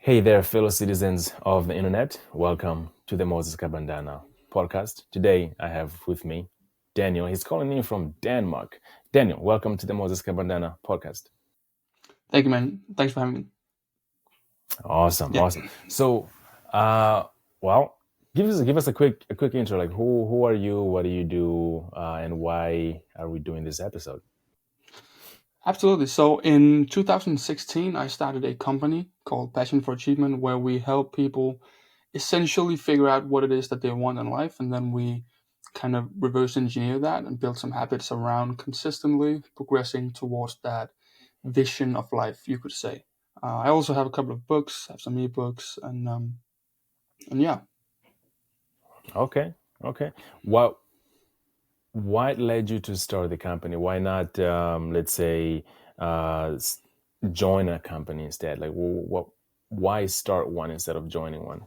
Hey there, fellow citizens of the internet. Welcome to the Moses Kabandana podcast. Today I have with me Daniel. He's calling in from Denmark. Daniel, welcome to the Moses Kabandana podcast. Thank you, man. Thanks for having me. Awesome, Yeah, awesome. So, uh, well, give us a quick intro. Like, who are you? What do you do? And why are we doing this episode? absolutely. So in 2016, I started a company called Passion for Achievement where we help people essentially figure out what it is that they want in life. And then we kind of reverse engineer that and build some habits around consistently progressing towards that vision of life, you could say. I also have a couple of books, have some ebooks, and yeah. Okay, okay. What led you to start the company? Why not, let's say, join a company instead? Like, why start one instead of joining one?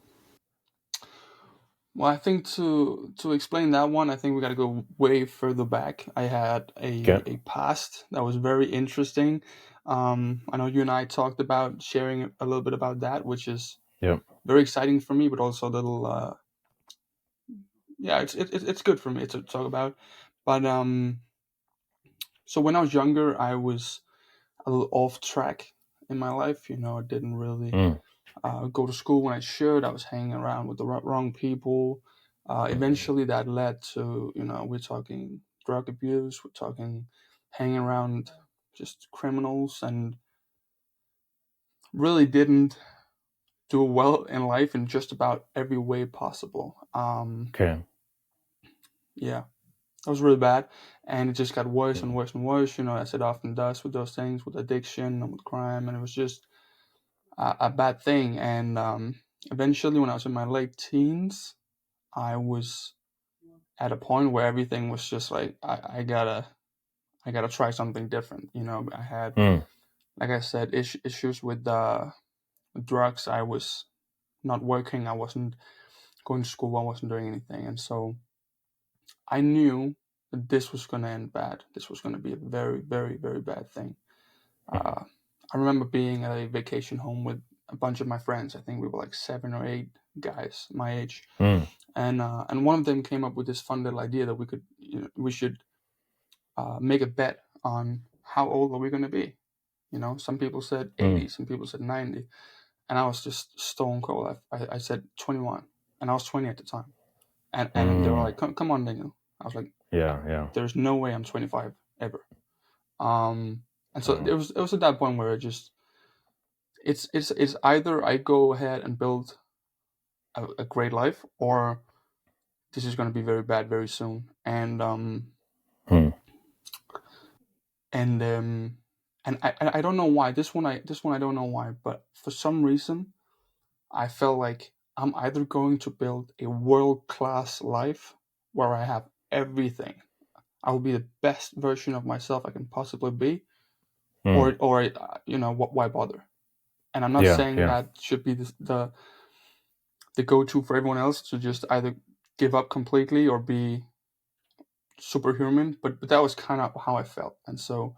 Well, I think to explain that one, I think we got to go way further back. I had Okay. a past that was very interesting. I know you and I talked about sharing a little bit about that, which is Yeah. very exciting for me, but also a little yeah, it's good for me to talk about. But so when I was younger, I was a little off track in my life. I didn't really Mm. go to school when I should. I was hanging around with the wrong people. Eventually, that led to, we're talking drug abuse, we're talking hanging around just criminals, and really didn't do well in life in just about every way possible. Okay. Yeah, that was really bad. And it just got worse and worse and worse, as it often does with those things, with addiction and with crime. And it was just a bad thing. And eventually, when I was in my late teens, I was at a point where everything was just like I gotta try something different. I had, Mm. like I said, issues with drugs. I was not working. I wasn't going to school. I wasn't doing anything, and so I knew that this was gonna end bad. This was gonna be a very, very, very bad thing. Uh, I remember being at a vacation home with a bunch of my friends. I think we were like 7 or 8 guys my age, Mm. and one of them came up with this fun little idea that we should make a bet on how old are we going to be. Some people said Mm. 80, some people said 90, and I was just stone cold. I said 21, and I was 20 at the time, and they were Mm. like, come on, Daniel. I was like, Yeah. Yeah. there's no way I'm 25 ever. And so Oh. it was at that point where it's either I go ahead and build a great life, or this is going to be very bad very soon. Mm. And I don't know why this one I don't know why, but for some reason I felt like I'm either going to build a world class life where I have everything. I will be the best version of myself I can possibly be, Mm. or why bother? And I'm not Yeah. saying Yeah. that should be the go to for everyone else to just either give up completely or be superhuman, but that was kind of how I felt, and so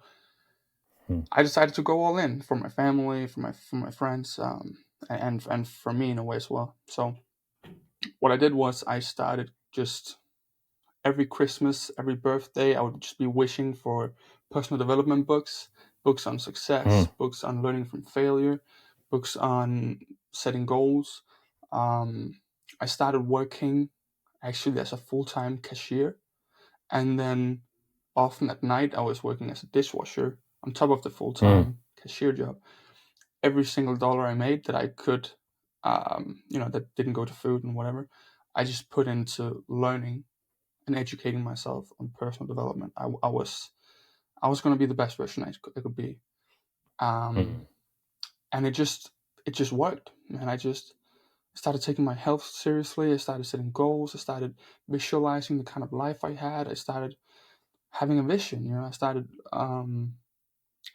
Mm. I decided to go all in for my family, for my friends, and for me in a way as well. So what I did was I started just every Christmas, every birthday, I would just be wishing for personal development books, books on success, Mm. books on learning from failure, books on setting goals. Um, I started working actually as a full time cashier, and then often at night I was working as a dishwasher on top of the full Mm. time cashier job. Every single dollar I made that I could, that didn't go to food and whatever, I just put into learning and educating myself on personal development. I was going to be the best version I could be, um, Mm. and it just worked. And I just started taking my health seriously. I started setting goals. I started visualizing the kind of life I had. I started having a vision. I started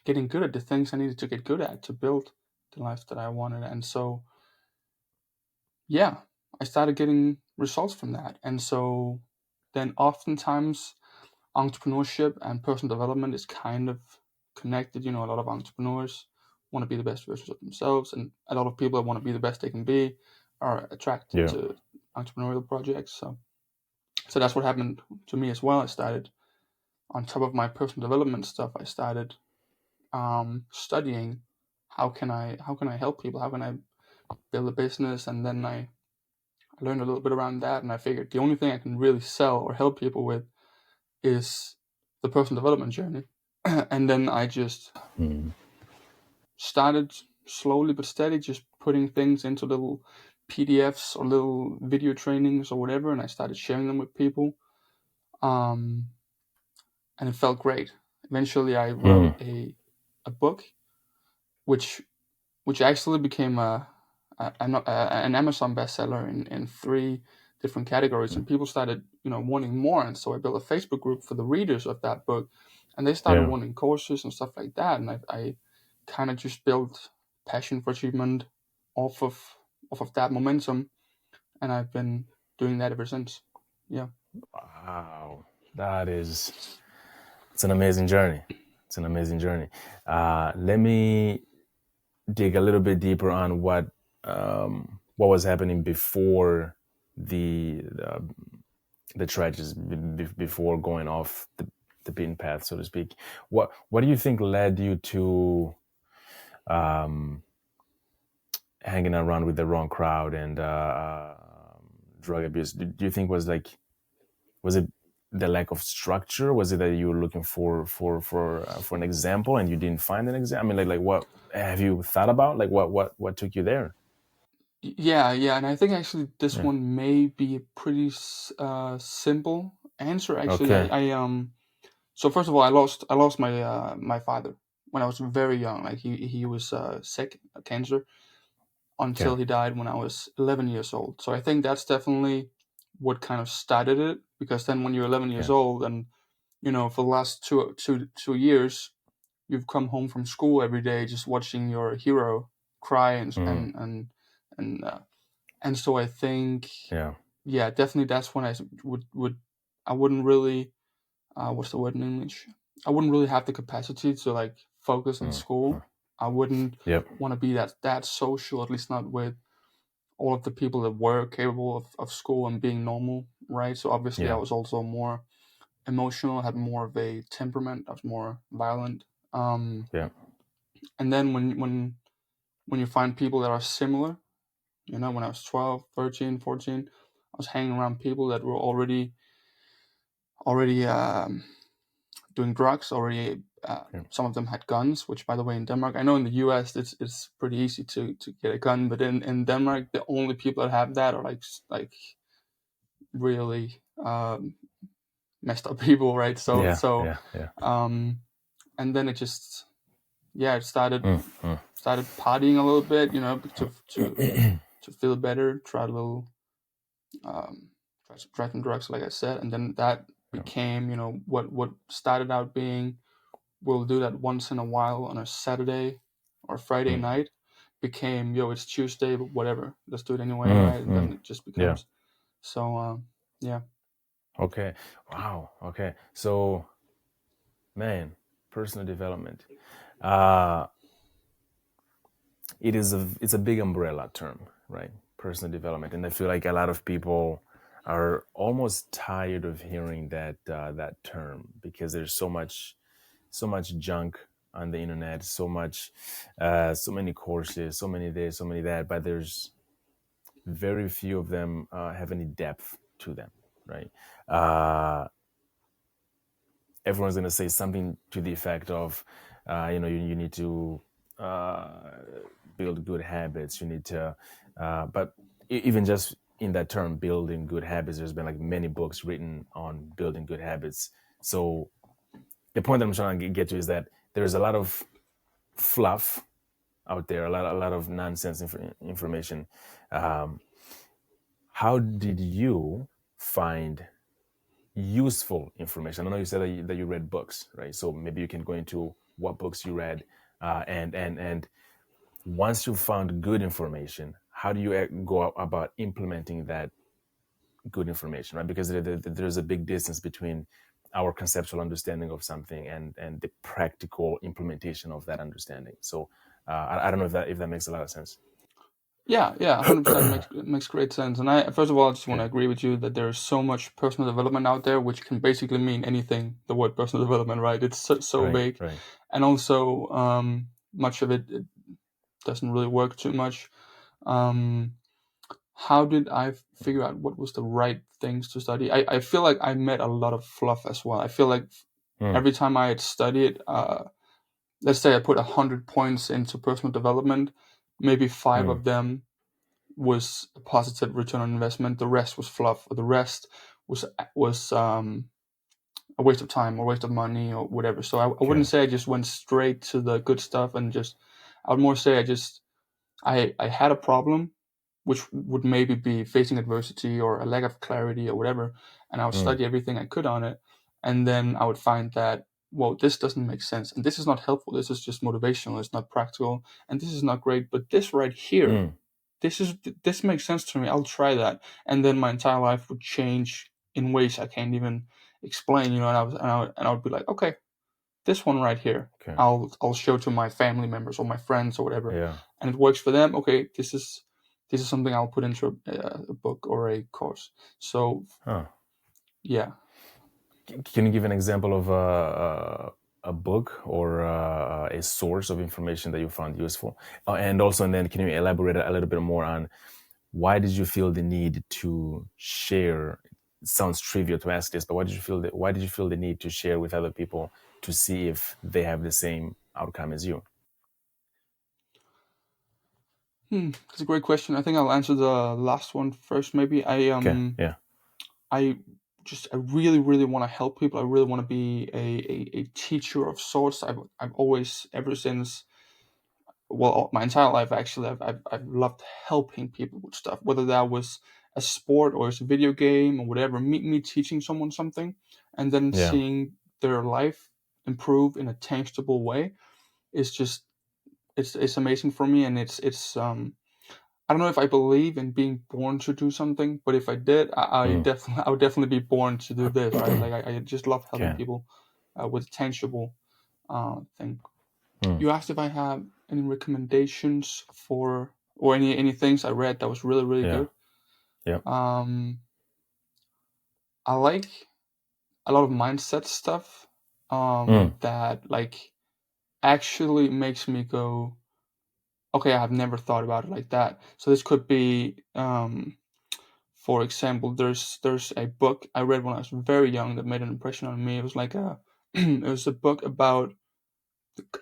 getting good at the things I needed to get good at to build the life that I wanted. And so yeah, I started getting results from that. And so then oftentimes entrepreneurship and personal development is kind of connected. A lot of entrepreneurs want to be the best versions of themselves, and a lot of people that want to be the best they can be are attracted Yeah. to entrepreneurial projects. So that's what happened to me as well. I started, on top of my personal development stuff, I started studying how can I help people, how can I build a business, and then I learned a little bit around that, and I figured the only thing I can really sell or help people with is the personal development journey. And then I just Mm. started slowly but steady, just putting things into little PDFs or little video trainings or whatever, and I started sharing them with people. Um, and it felt great. Eventually, I wrote Mm. a book, which actually became an Amazon bestseller in three different categories, and people started wanting more, and so I built a Facebook group for the readers of that book, and they started Yeah. wanting courses and stuff like that, and I kind of just built passion for achievement off of that momentum, and I've been doing that ever since. Yeah. Wow. That is, it's an amazing journey. It's an amazing journey. Let me dig a little bit deeper on what was happening before the the tragedies, before going off the beaten path, so to speak. What do you think led you to hanging around with the wrong crowd and drug abuse? Do you think was it the lack of structure? Was it that you were looking for an example and you didn't find an example? I mean, like what have you thought about? Like what took you there? Yeah, and I think actually this Yeah. one may be a pretty simple answer. Actually, Okay. so first of all, I lost my father when I was very young. Like he was sick, cancer, Okay. until he died when I was 11 years old. So I think that's definitely what kind of started it. Because then when you're 11 years Okay. old, and for the last two years, you've come home from school every day just watching your hero cry Mm. and so I think, Yeah. yeah, definitely that's when I would I wouldn't really, what's the word in English? I wouldn't really have the capacity to like focus on Mm. school. I wouldn't Yep. want to be that social, at least not with all of the people that were capable of school and being normal, right? So obviously I Yeah. was also more emotional, had more of a temperament, I was more violent. Yeah. And then when you find people that are similar, when I was 12, 13, 14, I was hanging around people that were already doing drugs, already. Yeah. Some of them had guns, which, by the way, in Denmark, I know in the U.S. it's pretty easy to get a gun, but in Denmark, the only people that have that are like really messed up people, right? So Yeah. so, Yeah. Yeah. um, and then it just, yeah, it started Mm. Mm. started partying a little bit, to feel better, try a little, um, try some drugs, like I said, and then that Yeah. became, what started out being, we'll do that once in a while on a Saturday or Friday Mm. night, became, yo, it's Tuesday, but whatever, let's do it anyway, Mm. right? And Mm. then it just Yeah. becomes so, yeah. Okay. Wow. Okay. So, man, personal development. Uh, it's a big umbrella term, right? Personal development, and I feel like a lot of people are almost tired of hearing that term because there's so much junk on the internet, so many courses, so many this, so many that, but there's very few of them have any depth to them, right? Uh, Everyone's going to say something to the effect of, you need to uh, build good habits. You need to, but even just in that term, building good habits, there's been like many books written on building good habits. So the point that I'm trying to get to is that there's a lot of fluff out there, a lot of nonsense information. Um, how did you find useful information? I know you said that you read books, right? So maybe you can go into what books you read, and once you found good information, how do you go about implementing that good information, right? Because there's a big distance between our conceptual understanding of something and the practical implementation of that understanding. So, I don't know if that makes a lot of sense. Yeah, yeah, 100% makes great sense. And I first of all, I just want to Okay. agree with you that there's so much personal development out there, which can basically mean anything. The word personal development, right? It's so Right. vague, Right. and also much of it doesn't really work too much. Um, how did I figure out what was the right things to study? I feel like I met a lot of fluff as well. I feel like Mm, every time I had studied, let's say I put 100 points into personal development, maybe five mm, of them was a positive return on investment. The rest was fluff, or the rest was a waste of time or waste of money or whatever. So I wouldn't okay. say I just went straight to the good stuff and just. I would more say I had a problem, which would maybe be facing adversity or a lack of clarity or whatever, and I would Mm, study everything I could on it, and then I would find that, well, this doesn't make sense, and this is not helpful. This is just motivational. It's not practical, and this is not great. But this right here, mm, this makes sense to me. I'll try that, and then my entire life would change in ways I can't even explain. You know, and I would be like, okay, this one right here, okay. I'll show to my family members or my friends or whatever, Yeah. and it works for them. Okay, this is something I'll put into a book or a course. So Huh. yeah. Can you give an example of a book or a source of information that you found useful? And also, and then can you elaborate a little bit more on why did you feel the need to share? It sounds trivial to ask this, but why did you feel the need to share with other people to see if they have the same outcome as you? That's a great question. I think I'll answer the last one first. Maybe Okay. Yeah. I I really really want to help people. I really want to be a teacher of sorts. I've always, ever since, well, my entire life actually, I've loved helping people with stuff, whether that was a sport or it's a video game or whatever. Me teaching someone something and then Yeah. seeing their life improve in a tangible way is just, it's amazing for me. And it's I don't know if I believe in being born to do something, but if I did, Mm. I would definitely be born to do this, right? Like I just love helping Okay. people with tangible thing. Mm. You asked if I have any recommendations for, or any things I read that was really really Yeah. good. Yeah. Um, I like a lot of mindset stuff. Mm. That like actually makes me go, okay, I have never thought about it like that. So this could be, for example, there's a book I read when I was very young that made an impression on me. It was like a it was a book about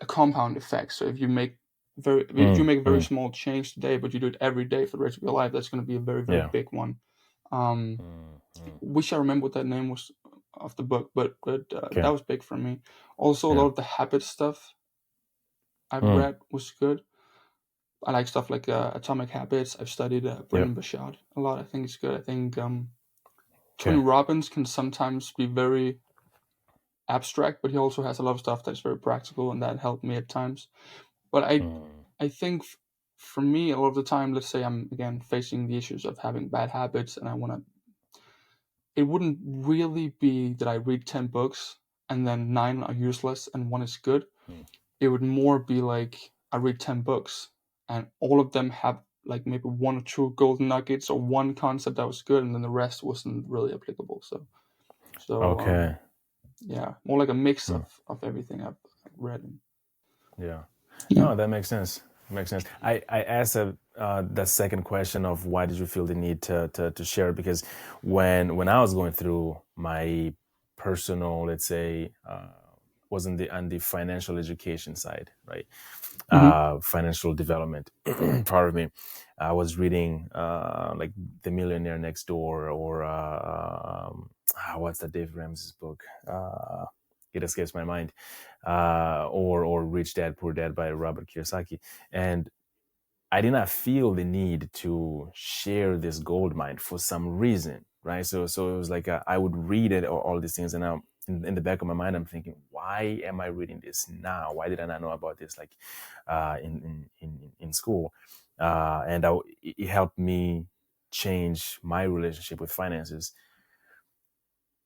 a compound effect. So if you Mm. make a very Mm. small change today, but you do it every day for the rest of your life, that's going to be a very very Yeah. big one. Um, Mm. Mm. wish I remember what that name was of the book, but that Okay. was big for me. Also, a lot Yeah. of the habit stuff I've Mm. read was good. I like stuff like Atomic Habits. I've studied Yep. Brendan Bashad a lot. I think it's good. I think Tony Okay. Robbins can sometimes be very abstract, but he also has a lot of stuff that's very practical, and that helped me at times. But Mm. I think for me, a lot of the time, let's say I'm again facing the issues of having bad habits, and I want to. It wouldn't really be that I read 10 books and then nine are useless and one is good. Mm. It would more be like I read 10 books and all of them have like maybe one or two golden nuggets or one concept that was good, and then the rest wasn't really applicable. So Okay. yeah, more like a mix Mm. of everything I've read. Yeah. Yeah. No, that makes sense. Makes sense. I asked that second question of why did you feel the need to share it, because when I was going through my personal, let's say, was on the financial education side, right? Mm-hmm. Financial development part of me. I was reading like The Millionaire Next Door or what's that Dave Ramsey's book? It escapes my mind. Or Rich Dad Poor Dad by Robert Kiyosaki, and I did not feel the need to share this gold mine for some reason, right? So it was like I would read it, all these things, and now in the back of my mind, I'm thinking, why am I reading this now? Why did I not know about this like in school? It helped me change my relationship with finances,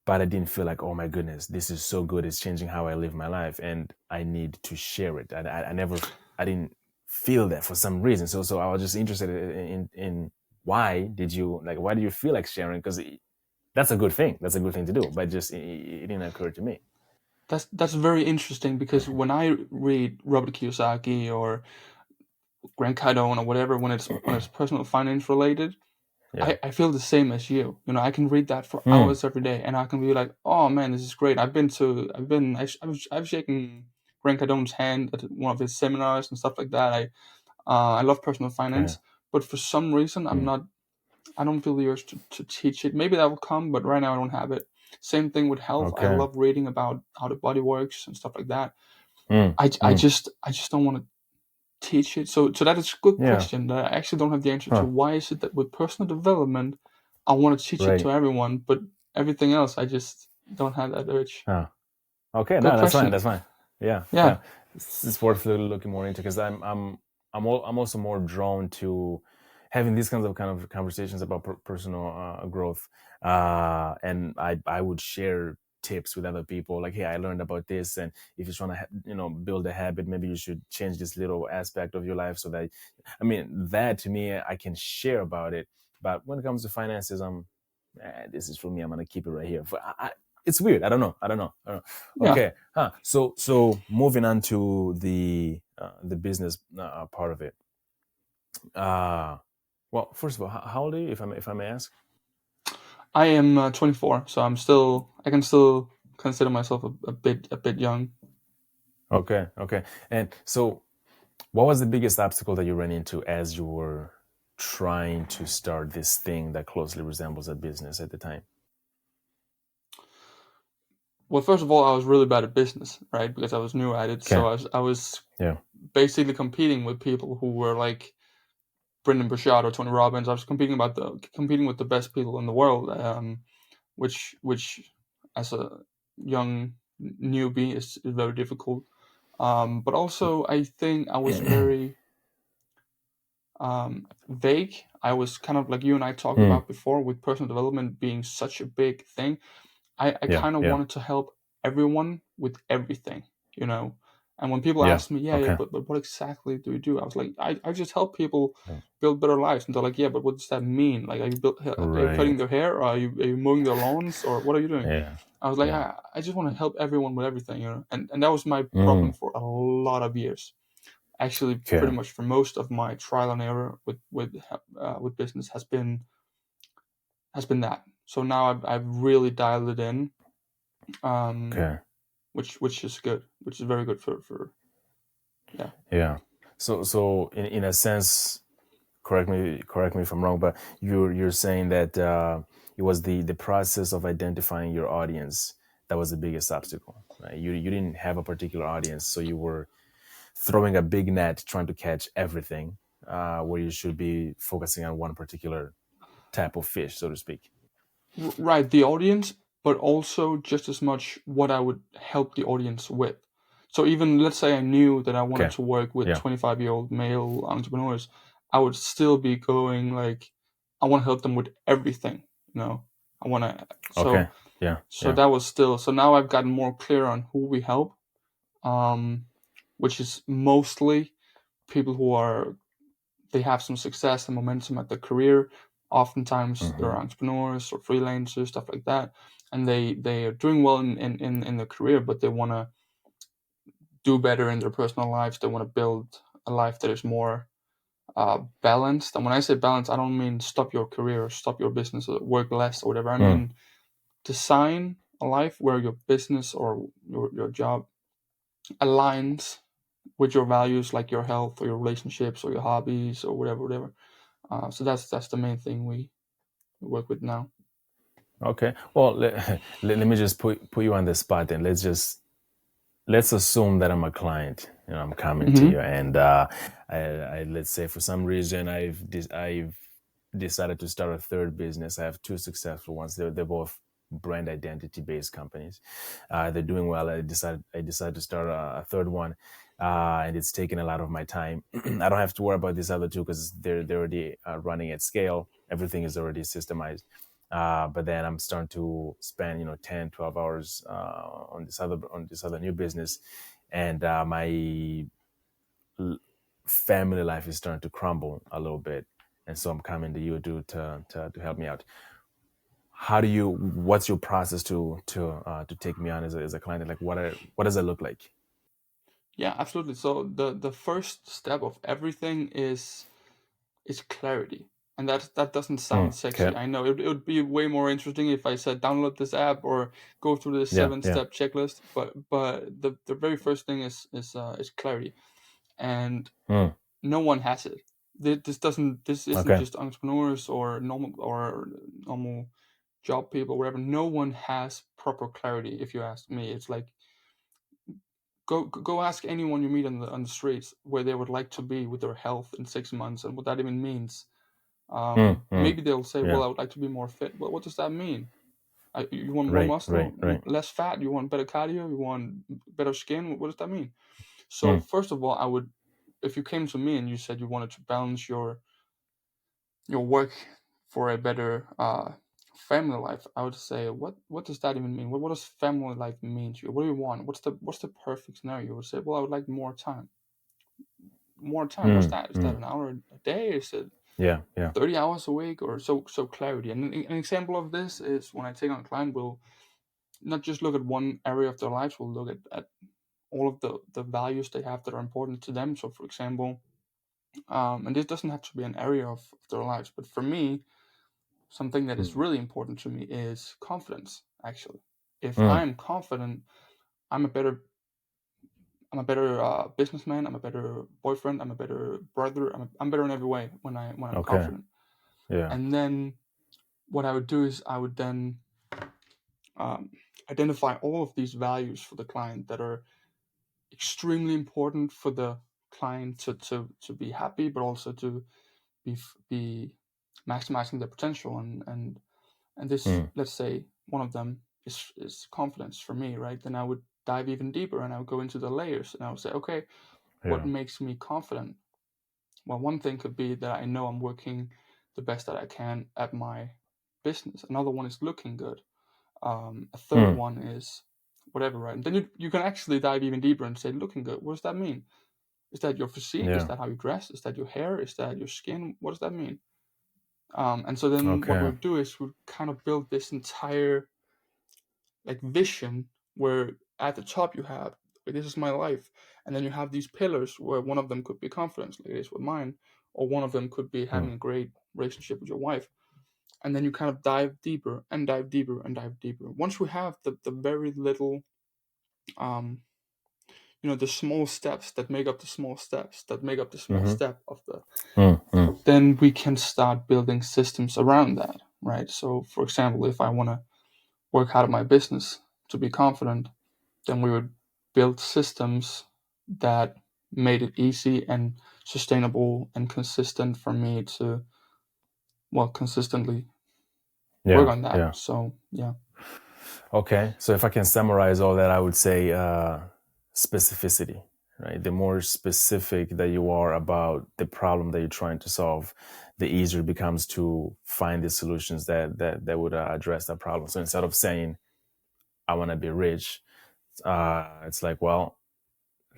but I didn't feel like, oh my goodness, this is so good. It's changing how I live my life, and I need to share it. I never, I didn't feel that for some reason. So I was just interested in why did you feel like sharing? Because that's a good thing. That's a good thing to do. But just it didn't occur to me. That's very interesting because when I read Robert Kiyosaki or Grant Cardone or whatever, when it's personal finance related, Yeah. I feel the same as you. You know, I can read that for Mm, hours every day, and I can be like, "Oh man, this is great." I've shaken Grant Cardone's hand at one of his seminars and stuff like that. I love personal okay. finance, but for some reason, Mm, I don't feel the urge to teach it. Maybe that will come, but right now I don't have it. Same thing with health. I okay. love reading about how the body works and stuff like that. Mm, mm, I just don't want to teach it. So that is a good yeah. question that I actually don't have the answer to. Huh. Why is it that with personal development, I want to teach it Right. to everyone, but everything else, I just don't have that urge? Huh. Okay, Good no, that's fine. question. That's fine. Yeah, Yeah, yeah. It's worth looking more into because I'm also more drawn to having these kind of conversations about personal growth. And I would share tips with other people like, hey, I learned about this, and if you're trying to build a habit, maybe you should change this little aspect of your life so that, I mean, that to me I can share about it. But when it comes to finances, this is for me. I'm gonna keep it right here. It's weird. I don't know. yeah. Okay. Huh. So moving on to the business part of it. Uh well, first of all, how old are you, if I may ask? I am 24, so I can still consider myself a bit young. Okay. Okay. And so, what was the biggest obstacle that you ran into as you were trying to start this thing that closely resembles a business at the time? Well, first of all, I was really bad at business, right? Because I was new at it, so Okay. I was Yeah. basically competing with people who were like Brendan Burchard or Tony Robbins. I was competing with the best people in the world, which as a young newbie is very difficult. But also, I think I was very vague. I was kind of like you and I talked Mm, about before, with personal development being such a big thing. I yeah. kind of Yeah. wanted to help everyone with everything, you know. And when people Yeah. ask me, yeah, Okay. but what exactly do you do? I was like, I just help people Yeah. build better lives. And they're like, yeah, but what does that mean? Like, are you cutting Right. their hair? Or are you mowing their lawns? Or what are you doing? Yeah. I was like, Yeah. I just want to help everyone with everything, you know. And that was my problem Mm, for a lot of years. Actually, okay. pretty much for most of my trial and error with business has been that. So now I've really dialed it in. Um, Okay. which is good, which is very good for yeah. Yeah. So in a sense, correct me if I'm wrong, but you're saying that it was the process of identifying your audience that was the biggest obstacle, right? You didn't have a particular audience, so you were throwing a big net trying to catch everything, where you should be focusing on one particular type of fish, so to speak. Right, the audience, but also just as much what I would help the audience with. So even let's say I knew that I wanted Okay. to work with Yeah. 25-year-old male entrepreneurs, I would still be going like, I want to help them with everything, you know. I want to Okay. so Yeah. so Yeah. that was still so now I've gotten more clear on who we help, um, which is mostly people who are they have some success and momentum at their career. Oftentimes they're Hmm. entrepreneurs or freelancers, stuff like that, and they are doing well in their career, but they want to do better in their personal lives. They want to build a life that is more balanced. And when I say balance, I don't mean stop your career or stop your business or work less or whatever. I Mm, mean design a life where your business or your job aligns with your values, like your health or your relationships or your hobbies or whatever. So that's the main thing we work with now. okay. Well, let me just put you on the spot, and let's assume that I'm a client. I'm coming to Mm-hmm. you, and I let's say for some reason I've decided to start a third business. I have two successful ones. They're both brand identity based companies. They're doing well. I decided to start a third one, and it's taking a lot of my time. I don't have to worry about these other two because they're already running at scale. Everything is already systemized. But then I'm starting to spend 10, 12 hours on this other new business, and my family life is starting to crumble a little bit, and so I'm coming to you to help me out. How do you? What's your process to take me on as a client? Like, what does it look like? Yeah, absolutely. So the first step of everything is clarity. And that doesn't sound Okay. sexy. I know it would be way more interesting if I said download this app or go through this Yeah. Yeah. seven-step checklist. But the very first thing is clarity, and Mm, no one has it. This isn't okay. just entrepreneurs or normal job people, whatever. No one has proper clarity. If you ask me, it's like go ask anyone you meet on the streets where they would like to be with their health in 6 months and what that even means. Mm. Maybe they'll say, Yeah. "Well, I would like to be more fit." Well, what does that mean? You want more Right. muscle, Right. Right. less fat? You want better cardio? You want better skin? What does that mean? So Mm, first of all, I would, if you came to me and you said you wanted to balance your work for a better family life, I would say, what does that even mean? What does family life mean to you? What do you want? What's the perfect scenario? You would say, well, I would like more time. More time. What's that? Is that mm. an hour a day? Is it Yeah. Yeah. 30 hours a week? Or so clarity. And an example of this is when I take on a client, we'll not just look at one area of their lives, we'll look at all of the values they have that are important to them. So for example, and this doesn't have to be an area of their lives, but for me, something that is Mm, really important to me is confidence, actually. If mm. I'm confident, I'm a better businessman. I'm a better boyfriend. I'm a better brother. I'm better in every way when I'm Okay. confident. Yeah. And then what I would do is I would then um, identify all of these values for the client that are extremely important for the client to be happy, but also to be maximizing their potential. And this, Mm, let's say, one of them is confidence for me, right? Then I would dive even deeper and I would go into the layers and I would say, okay, what yeah. makes me confident? Well, one thing could be that I know I'm working the best that I can at my business. Another one is looking good. A third Mm, one is whatever, right? And then you can actually dive even deeper and say, looking good. What does that mean? Is that your physique? Is yeah. that how you dress? Is that your hair? Is that your skin? What does that mean? And so then what Okay. we'll do is we'll kind of build this entire like vision where at the top you have, "Okay, this is my life," and then you have these pillars where one of them could be confidence, like it is with mine, or one of them could be having Mm, a great relationship with your wife. And then you kind of dive deeper and dive deeper and dive deeper. Once we have the very little, um, the small steps that make up the small steps that make up the small mm-hmm. step of the, Mm. then we can start building systems around that, right? So, for example, if I want to work out of my business to be confident, then we would build systems that made it easy and sustainable and consistent for me to, well, consistently work Yeah. on that. Yeah. So, yeah. Okay. So if I can summarize all that, I would say specificity, right? The more specific that you are about the problem that you're trying to solve, the easier it becomes to find the solutions that would address that problem. So instead of saying, I want to be rich, it's like, well,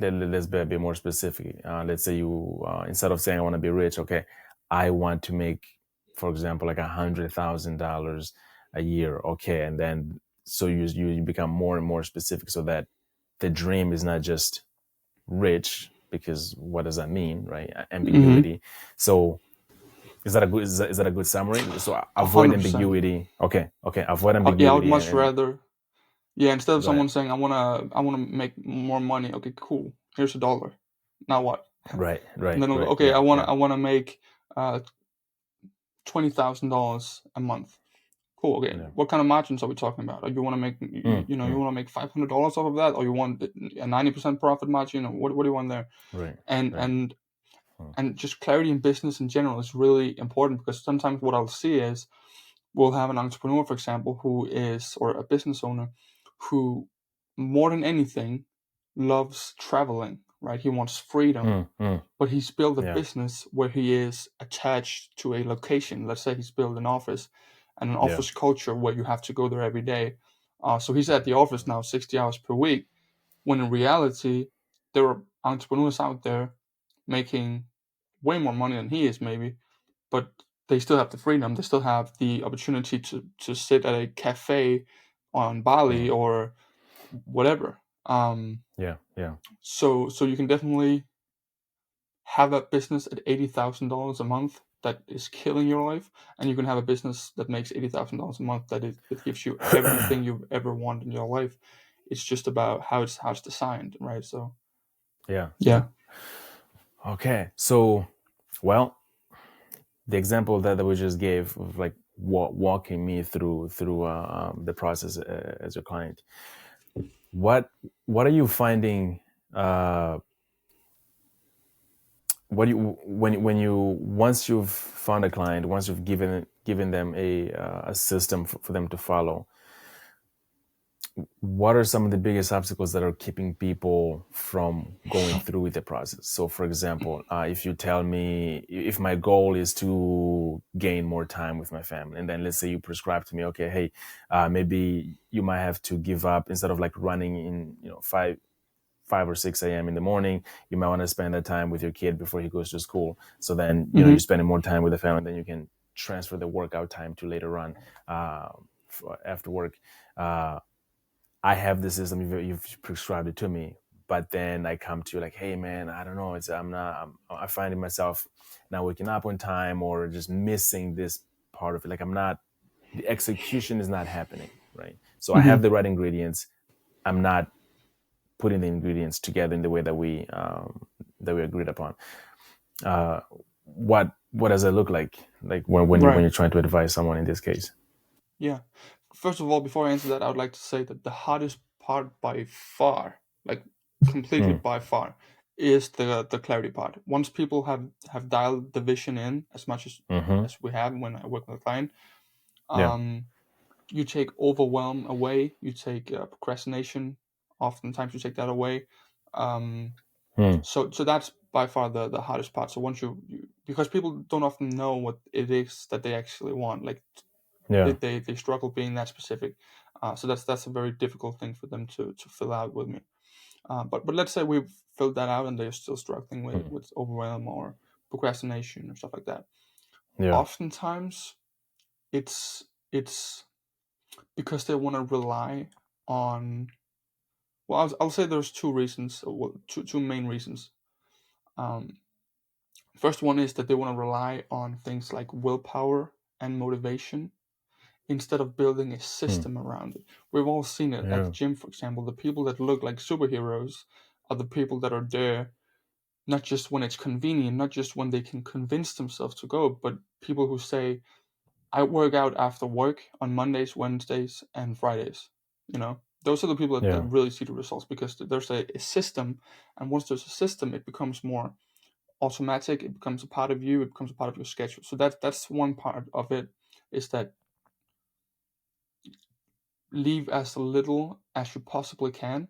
let's be a bit more specific. Let's say you, instead of saying I want to be rich, okay, I want to make, for example, like $100,000 a year. Okay, and then so you become more and more specific, so that the dream is not just rich, because what does that mean, right? Mm-hmm. Ambiguity. So is that a good summary? So avoid 100%. ambiguity. Okay, okay, avoid Yeah, I would ambiguity much and rather, yeah, instead of go ahead. someone saying, I wanna make more money. Okay, cool. Here's $1. Now what? Right, And right, then, right. okay, I Yeah, wanna yeah, I wanna make uh $20,000 a month. Cool. Okay, yeah. what kind of margins are we talking about? Or you want to make you Mm. want to make $500 off of that, or you want a 90% profit margin, or what do you want there? Right, And right. and Mm. and just clarity in business in general is really important, because sometimes what I'll see is we'll have an entrepreneur, for example, who is, or a business owner who more than anything loves traveling, right? He wants freedom, Mm. but he's built a Yeah, business where he is attached to a location. Let's say he's built an office and an yeah. office culture where you have to go there every day. So he's at the office now 60 hours per week, when in reality, there are entrepreneurs out there making way more money than he is, maybe, but they still have the freedom. They still have the opportunity to sit at a cafe on Bali Mm. or whatever. Yeah. Yeah. So you can definitely have a business at $80,000 a month that is killing your life, and you can have a business that makes $80,000 a month that gives you everything you've ever wanted in your life. It's just about how it's designed, right? So Yeah. yeah. Okay. So, well, the example that we just gave of like walking me through the process as your client. What what are you finding? Uh, what do you when you once you've found a client, once you've given them a system for them to follow, what are some of the biggest obstacles that are keeping people from going through with the process? So, for example, if you tell me if my goal is to gain more time with my family, and then let's say you prescribe to me, okay, hey, maybe you might have to give up instead of like running in, 5 or 6 a.m. in the morning, you might want to spend that time with your kid before he goes to school. So then, you're Hmm. spending more time with the family, then you can transfer the workout time to later on after work. I have the system, you've prescribed it to me, but then I come to you like, hey man, I don't know, I find myself not waking up on time or just missing this part of it. Like the execution is not happening, right? So I Hmm. have the right ingredients. I'm not putting the ingredients together in the way that we agreed upon. Uh, what does it look like? Like when Right. you're trying to advise someone in this case? Yeah. First of all, before I answer that, I would like to say that the hardest part by far, like completely Mm, by far, is the clarity part. Once people have dialed the vision in as much mm-hmm. as we have when I work with a client, Yeah. um, you take overwhelm away, you take procrastination. Oftentimes, you take that away. Um, Mm, so that's by far the hardest part. So once because people don't often know what it is that they actually want. Like yeah. they struggle being that specific. So that's a very difficult thing for them to fill out with me. But let's say we've filled that out and they're still struggling Mm, with overwhelm or procrastination or stuff like that. yeah. Oftentimes, it's because they want to rely on. Well, I'll say there's two reasons. Well, two main reasons. Um, First one is that they want to rely on things like willpower and motivation instead of building a Mm, system around it. We've all seen it at the yeah. gym, for example. The people that look like superheroes are the people that are there not just when it's convenient, not just when they can convince themselves to go, but people who say, I work out after work on Mondays, Wednesdays, and Fridays. Those are the people that Yeah. really see the results because there's a system. And once there's a system, it becomes more automatic. It becomes a part of you. It becomes a part of your schedule. So that's one part of it, is that leave as little as you possibly can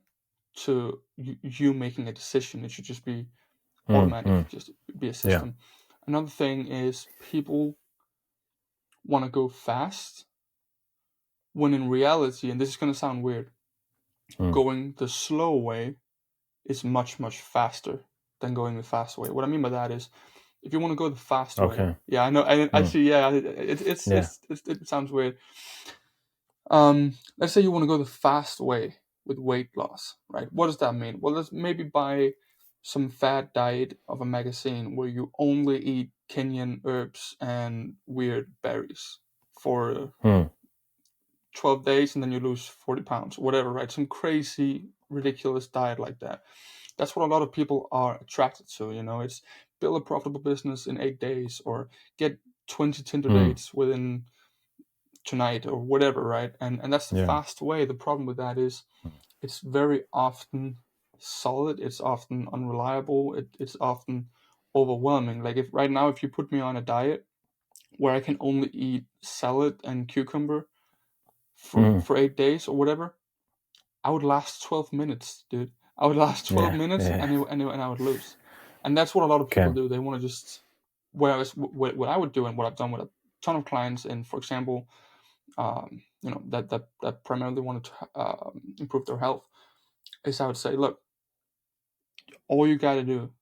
to you making a decision. It should just be Mm, automatic, mm, just be a yeah. system. Another thing is people want to go fast when in reality, and this is going to sound weird, Mm, going the slow way is much, much faster than going the fast way. What I mean by that is, if you want to go the fast way, okay. yeah, I know, I Mm, see, yeah, yeah. it sounds weird. Let's say you want to go the fast way with weight loss, right? What does that mean? Well, let's maybe buy some fad diet of a magazine where you only eat Kenyan herbs and weird berries for Mm, 12 days and then you lose 40 pounds, whatever, right? Some crazy, ridiculous diet like that. That's what a lot of people are attracted to, it's build a profitable business in 8 days or get 20 Tinder mm, dates within tonight or whatever, right? And that's the yeah. fast way. The problem with that is it's very often solid, it's often unreliable, it's often overwhelming. Like if right now, if you put me on a diet where I can only eat salad and cucumber for, Mm, for 8 days or whatever, I would last 12 minutes, dude. I would last 12 yeah. minutes Yeah. and I would lose. And that's what a lot of people Okay. do. They want to just, whereas what I would do and what I've done with a ton of clients, and for example, that primarily wanted to improve their health, is I would say, look, all you got to do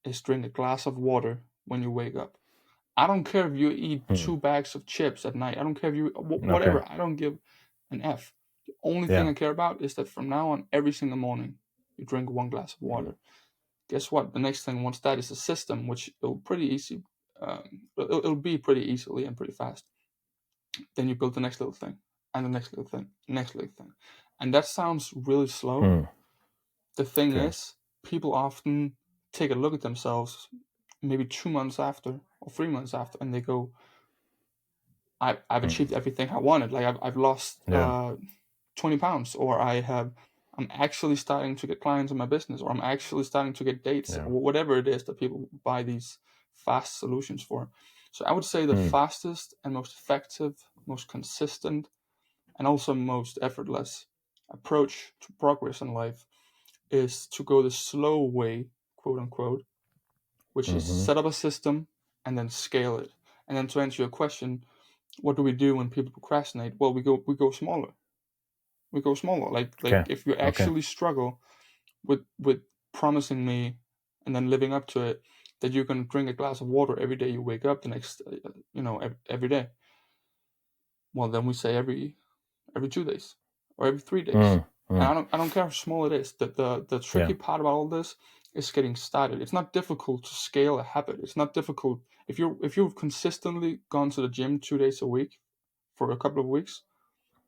is drink a glass of water when you wake up. I don't care if you eat Hmm. 2 bags of chips at night. I don't care if you Okay. whatever. I don't give an F. The only thing Yeah. I care about is that from now on, every single morning, you drink 1 glass of water. Guess what? The next thing, once that is a system, which it'll pretty easy, it'll be pretty easily and pretty fast. Then you build the next little thing, and the next little thing, next little thing, and that sounds really slow. Hmm. The thing Okay. is, people often take a look at themselves maybe 2 months after or 3 months after, and they go, I've Hmm. achieved everything I wanted. Like I've lost Yeah. 20 pounds, or I'm actually starting to get clients in my business, or I'm actually starting to get dates, Yeah. or whatever it is that people buy these fast solutions for. So I would say the Hmm. fastest and most effective, most consistent, and also most effortless approach to progress in life is to go the slow way, quote unquote, which is Mm-hmm. set up a system and then scale it. And then to answer your question, what do we do when people procrastinate? Well, we go smaller. We go smaller. Like Okay. if you Okay. actually struggle with promising me and then living up to it that you're gonna drink a glass of water every day you wake up the next, every day. Well, then we say every 2 days or every 3 days. Hmm. Hmm. And I don't care how small it is. The Yeah. tricky part about all this is getting started. It's not difficult to scale a habit. It's not difficult if you've consistently gone to the gym 2 days a week for a couple of weeks,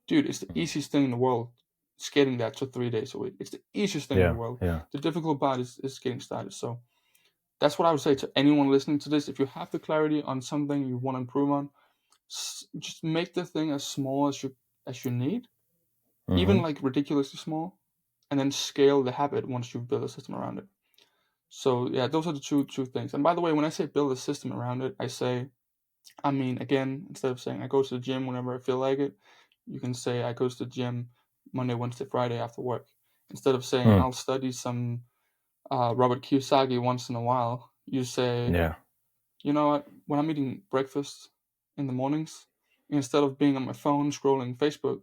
dude. It's the easiest thing in the world. Scaling that to 3 days a week. It's the easiest thing in the Yeah. world. Yeah. The difficult part is getting started. So that's what I would say to anyone listening to this. If you have the clarity on something you want to improve on, just make the thing as small as you need, even Mm-hmm. like ridiculously small, and then scale the habit once you've built a system around it. So yeah, those are the two things. And by the way, when I say build a system around it, I mean, again, instead of saying I go to the gym whenever I feel like it, you can say I go to the gym Monday, Wednesday, Friday after work. Instead of saying Hmm. I'll study some Robert Kiyosaki once in a while, you say, Yeah. you know what? When I'm eating breakfast in the mornings, instead of being on my phone scrolling Facebook,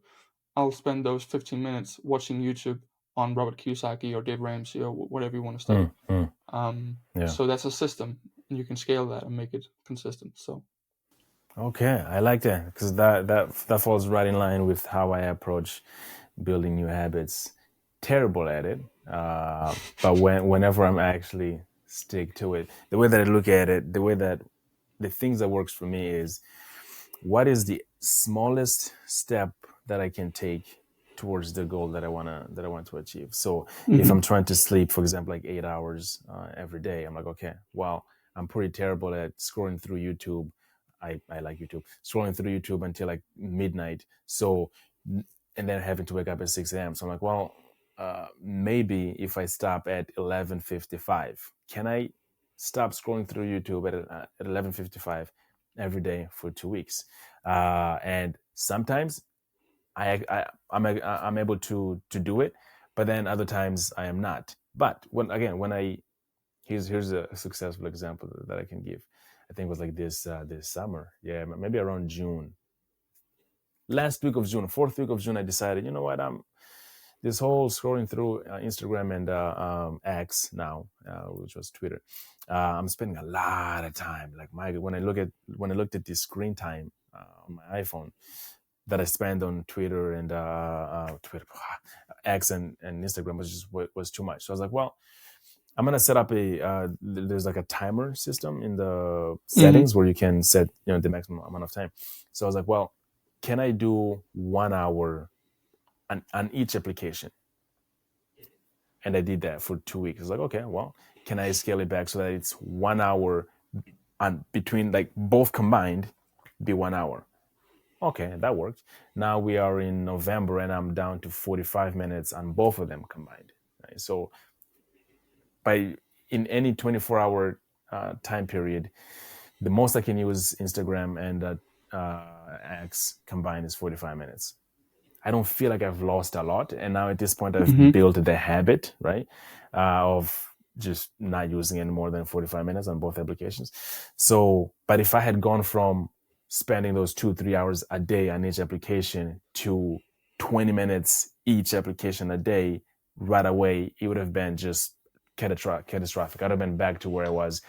I'll spend those 15 minutes watching YouTube on Robert Kiyosaki or Dave Ramsey or whatever you want to Hmm. study. Hmm. Yeah. So that's a system, and you can scale that and make it consistent. So. Okay, I like that because that falls right in line with how I approach building new habits. Terrible at it, but whenever I'm actually stick to it, the way that I look at it, the way that the things that works for me is what is the smallest step that I can take towards the goal that I want to achieve. So if Mm-hmm. I'm trying to sleep, for example, like 8 hours every day, I'm like, okay, well, I'm pretty terrible at scrolling through YouTube. I like YouTube, scrolling through YouTube until like midnight. So, and then having to wake up at 6 a.m. So I'm like, well, maybe if I stop at 11:55, can I stop scrolling through YouTube at 11:55 every day for 2 weeks? And sometimes I'm able to do it, but then other times I am not. But when I here's a successful example that I can give. I think it was like this summer, yeah, maybe around June, last week of June, fourth week of June. I decided, you know what, I'm this whole scrolling through Instagram and X now, which was Twitter. I'm spending a lot of time. Like when I looked at the screen time on my iPhone that I spent on Twitter and Twitter, X and Instagram was too much. So I was like, well, I'm gonna set up there's like a timer system in the Mm-hmm. settings where you can set the maximum amount of time. So I was like, well, can I do 1 hour on each application? And I did that for 2 weeks. I was like, okay, well, can I scale it back so that it's 1 hour and between like both combined be 1 hour? Okay, that worked. Now we are in November and I'm down to 45 minutes on both of them combined. Right? So by in any 24-hour time period, the most I can use Instagram and X combined is 45 minutes. I don't feel like I've lost a lot. And now at this point, I've Mm-hmm. built the habit, right, of just not using any more than 45 minutes on both applications. So, but if I had gone from spending those 2-3 hours a day on each application to 20 minutes each application a day right away, it would have been just catastrophic. I'd have been back to where I was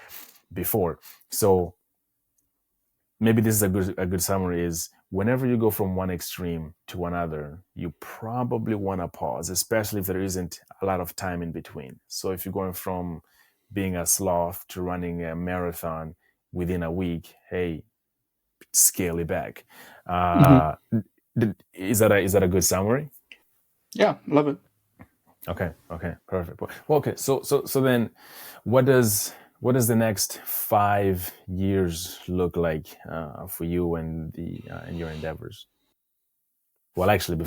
before. So maybe this is a good summary is whenever you go from one extreme to another, you probably want to pause, especially if there isn't a lot of time in between. So if you're going from being a sloth to running a marathon within a week, hey, scale it back. Hmm. Is that a good summary? Yeah, love it. Okay. Okay. Perfect. Well, okay. So then, what does the next 5 years look like for you and the and your endeavors? Well, actually, Well,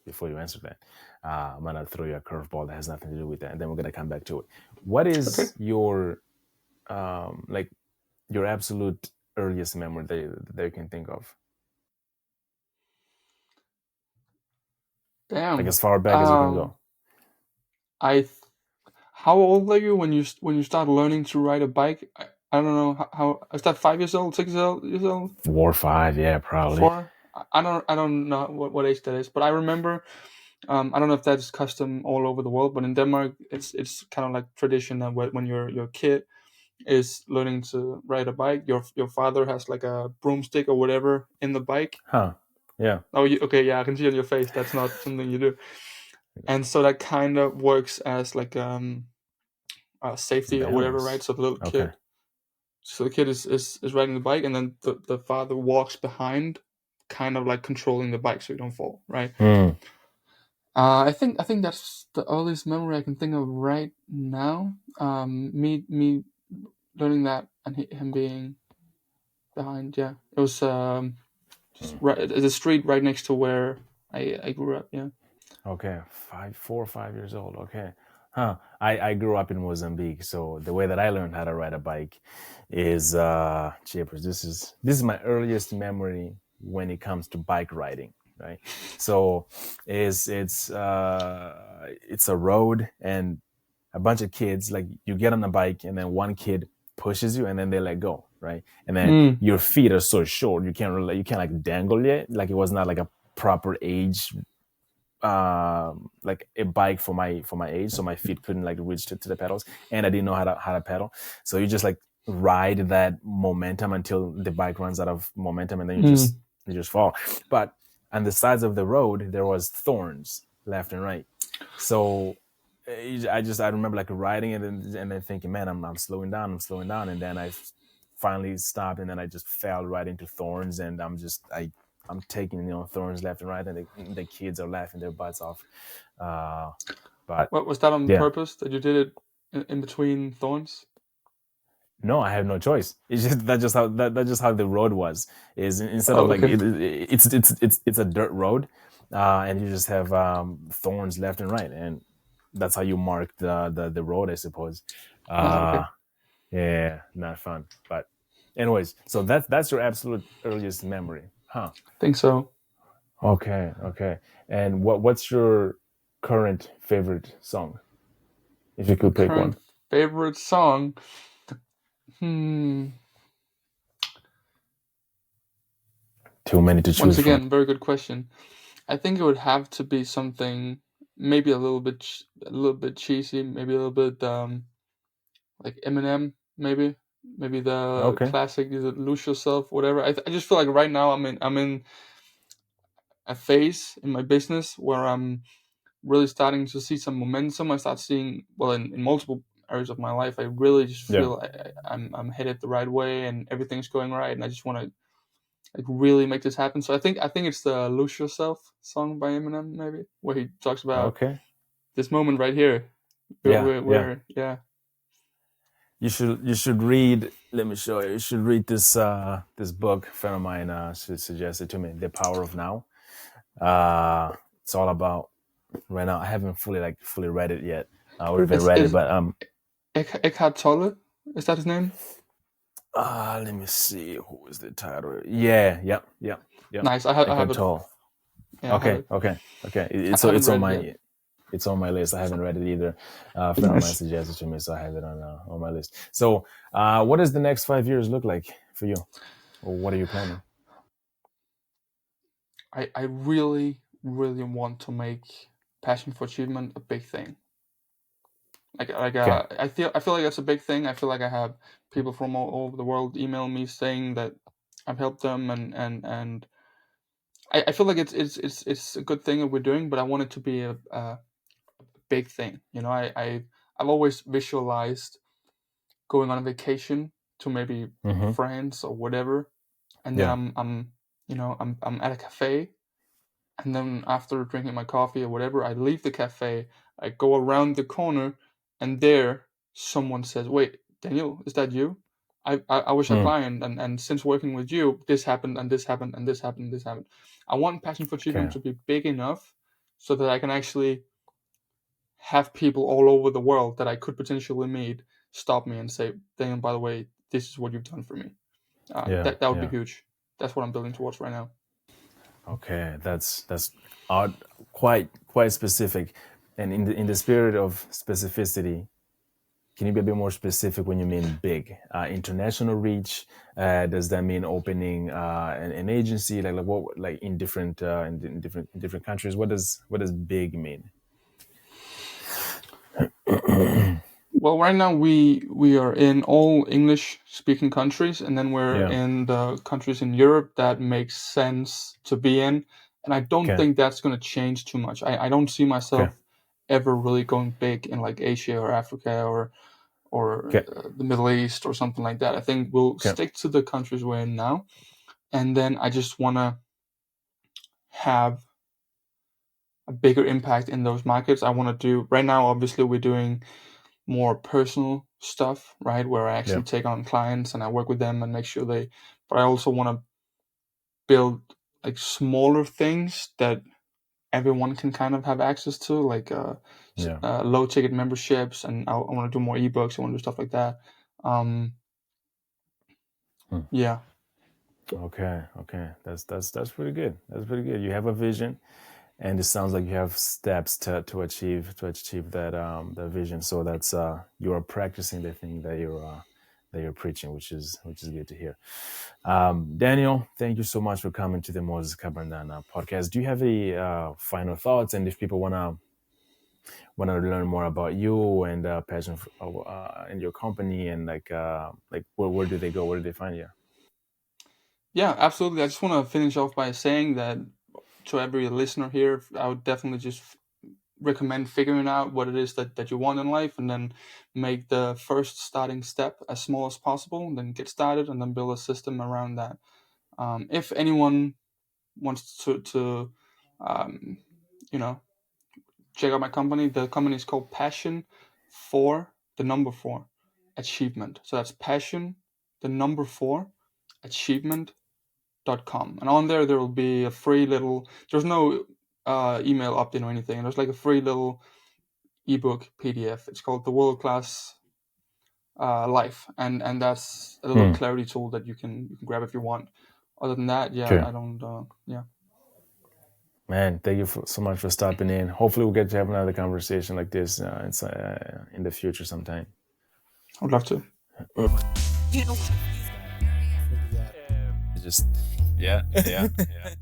before you answer that, I'm gonna throw you a curveball that has nothing to do with that, and then we're gonna come back to it. What okay. is your like your absolute earliest memory that you can think of? Like Damn. as far back as you can Um, go. I. How old are you when you start learning to ride a bike? I don't know how. Is that 5 years old, 6 years old, 4 or 5, yeah, probably. 4? I don't know what age that is, but I remember. I don't know if that's custom all over the world, but in Denmark, it's kind of like tradition that when your kid is learning to ride a bike, your father has like a broomstick or whatever in the bike. Huh? Yeah. Oh, okay, yeah, I can see on your face that's not something you do, and so that kind of works as like safety or whatever, right? Balance. So the little Okay. kid, so the kid is riding the bike, and then the father walks behind, kind of like controlling the bike so you don't fall, right? Hmm. I think that's the earliest memory I can think of right now. Me learning that and him being behind. Yeah, it was just right the street right next to where I grew up. Yeah. Okay, 4 or 5 years old. Okay, huh? I grew up in Mozambique, so the way that I learned how to ride a bike is cheapers. This is my earliest memory when it comes to bike riding, right? So it's a road and a bunch of kids, like you get on a bike and then one kid pushes you and then they let go, right? And then Mm. your feet are so short you can't like dangle yet, like it was not like a proper age like a bike for my age, so my feet couldn't like reach to the pedals, and I didn't know how to pedal. So you just like ride that momentum until the bike runs out of momentum, and then you just Mm. you just fall. But on the sides of the road there was thorns left and right, so I remember like riding it and then thinking, man, I'm slowing down, and then I finally stopped, and then I just fell right into thorns, and I'm taking thorns left and right, and the kids are laughing their butts off. Uh, but What was that on yeah, purpose that you did it in between thorns? no, I have no choice. It's just that's just how the road was. Is instead of Oh, like okay. it's a dirt road, and you just have thorns left and right, and that's how you mark the road, I suppose. Ah, okay. Uh, yeah, not fun. But anyways, so that's your absolute earliest memory, huh? Think so. Okay, okay. And what's your current favorite song, if you could pick Current one? favorite song. Hmm. Too many to Once choose from. again, very good question. I think it would have to be something maybe a little bit cheesy, maybe a little bit like Eminem, maybe the Okay. classic is it Lose Yourself, whatever. I just feel like right now I'm in a phase in my business where I'm really starting to see some momentum. I start seeing well in multiple areas of my life. I really just Yeah. feel I'm headed the right way and everything's going right, and I just want to like really make this happen. So I think it's the "Lose Yourself" song by Eminem, maybe where he talks about Okay. this moment right here. Yeah. Yeah. Yeah. You should read. Let me show you. You should read this book. A friend of mine suggested to me, "The Power of Now." It's all about right now. I haven't fully read it yet, or even read it, Is but Eckhart Tolle? Is that his name? let me see. Who is the title? Yeah. Yep. Yep. Yep. Nice. I have Eckhart it. Tolle. Yeah, I have Okay, it. okay, okay. I It's haven't it's read on it yet. my list. I haven't read it either. A friend of mine Nice. suggested to me, so I have it on my list. So, what does the next 5 years look like for you, or what are you planning? I really want to make passion for achievement a big thing. Okay. I feel like that's a big thing. I feel like I have people from all over the world email me saying that I've helped them, and I feel like it's a good thing that we're doing, but I want it to be a big thing. I've always visualized going on a vacation to maybe Mm-hmm. France or whatever, and then Yeah. I'm at a cafe, and then after drinking my coffee or whatever, I leave the cafe, I go around the corner, and there someone says, "Wait, Daniel, is that you? I was your Mm. client, and since working with you, this happened, and this happened, and this happened, and this happened." I want Passion for Achievement Okay. to be big enough so that I can actually have people all over the world that I could potentially meet stop me and say, "Daniel, by the way, this is what you've done for me." Yeah. That would be Yeah. huge. That's what I'm building towards right now. Okay. That's odd, quite specific. And in the spirit of specificity, can you be a bit more specific when you mean big? International reach? Does that mean opening an agency? Like what? Like in different in different countries? What does big mean? Well, right now we are in all English speaking countries, and then we're Yeah. in the countries in Europe that makes sense to be in. And I don't Okay. think that's going to change too much. I don't see Okay. myself ever really going big in like Asia or Africa or Okay. the Middle East or something like that. I think we'll Okay. stick to the countries we're in now, and then I just want to have a bigger impact in those markets. I want to do right now. Obviously, we're doing more personal stuff, right? Where I Yeah. actually take on clients and I work with them and make sure they. But I also want to build like smaller things that everyone can kind of have access to, like Yeah. low ticket memberships, and I want to do more ebooks. I want to do stuff like that. Um, Hmm. yeah, Okay. Okay. That's pretty good. That's pretty good. You have a vision, and it sounds like you have steps to achieve that vision. So that's you are practicing the thing that you're preaching, which is good to hear. Daniel, thank you so much for coming to the Moses Kabandana podcast. Do you have any final thoughts? And if people wanna learn more about you and passion and your company, and like where do they go? Where do they find you? yeah, absolutely. I just want to finish off by saying that to every listener here, I would definitely just recommend figuring out what it is that you want in life, and then make the first starting step as small as possible, and then get started, and then build a system around that. If anyone wants to um, you know check out my company, the company is called Passion for the number four achievement. So that's passion the number four achievement.com, and on there will be a free little, there's no email opt-in or anything, there's like a free little ebook PDF. It's called the World Class Life, and that's a little Hmm. clarity tool that you can grab if you want. Other than that, yeah, Okay. I don't. Yeah, Man, thank you so much for stopping in. Hopefully, we'll get to have another conversation like this in the future sometime. I would love to. Just, yeah, yeah, yeah.